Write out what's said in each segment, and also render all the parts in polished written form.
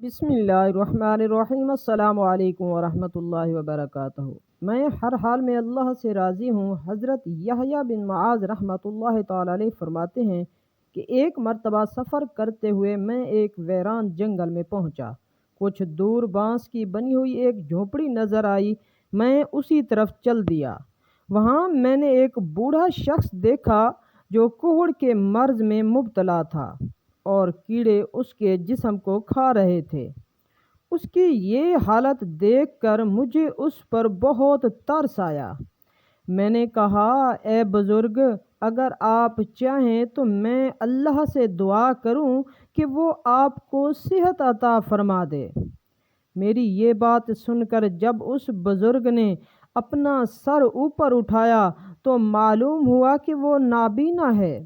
بسم اللہ الرحمن الرحیم۔ السلام علیکم ورحمۃ اللہ وبرکاتہ۔ میں ہر حال میں اللہ سے راضی ہوں۔ حضرت یحییٰ بن معاذ رحمۃ اللہ تعالی علیہ فرماتے ہیں کہ ایک مرتبہ سفر کرتے ہوئے میں ایک ویران جنگل میں پہنچا۔ کچھ دور بانس کی بنی ہوئی ایک جھونپڑی نظر آئی۔ میں اسی طرف چل دیا۔ وہاں میں نے ایک بوڑھا شخص دیکھا جو کوہڑ کے مرض میں مبتلا تھا اور کیڑے اس کے جسم کو کھا رہے تھے۔ اس کی یہ حالت دیکھ کر مجھے اس پر بہت ترس آیا۔ میں نے کہا، اے بزرگ، اگر آپ چاہیں تو میں اللہ سے دعا کروں کہ وہ آپ کو صحت عطا فرما دے۔ میری یہ بات سن کر جب اس بزرگ نے اپنا سر اوپر اٹھایا تو معلوم ہوا کہ وہ نابینا ہے۔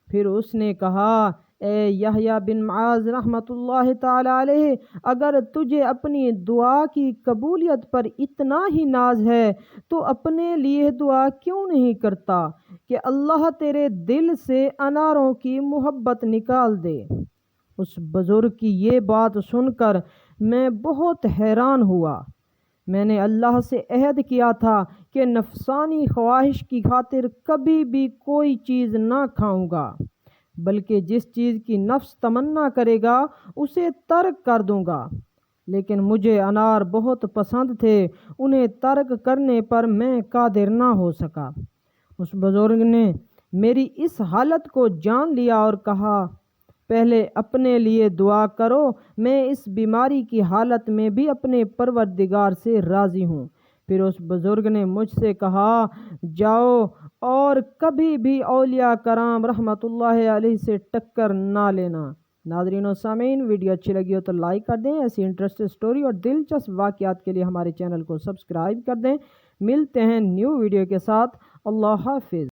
پھر اس نے کہا، اے یحییٰ بن معاذ رحمۃ اللہ تعالی علیہ، اگر تجھے اپنی دعا کی قبولیت پر اتنا ہی ناز ہے تو اپنے لیے دعا کیوں نہیں کرتا کہ اللہ تیرے دل سے اناروں کی محبت نکال دے۔ اس بزرگ کی یہ بات سن کر میں بہت حیران ہوا۔ میں نے اللہ سے عہد کیا تھا کہ نفسانی خواہش کی خاطر کبھی بھی کوئی چیز نہ کھاؤں گا، بلکہ جس چیز کی نفس تمنا کرے گا اسے ترک کر دوں گا۔ لیکن مجھے انار بہت پسند تھے، انہیں ترک کرنے پر میں قادر نہ ہو سکا۔ اس بزرگ نے میری اس حالت کو جان لیا اور کہا، پہلے اپنے لیے دعا کرو، میں اس بیماری کی حالت میں بھی اپنے پروردگار سے راضی ہوں۔ پھر اس بزرگ نے مجھ سے کہا، جاؤ اور کبھی بھی اولیاء کرام رحمۃ اللہ علیہ سے ٹکر نہ لینا۔ ناظرین و سامعین، ویڈیو اچھی لگی ہو تو لائک کر دیں۔ ایسی انٹرسٹنگ سٹوری اور دلچسپ واقعات کے لیے ہمارے چینل کو سبسکرائب کر دیں۔ ملتے ہیں نیو ویڈیو کے ساتھ۔ اللہ حافظ۔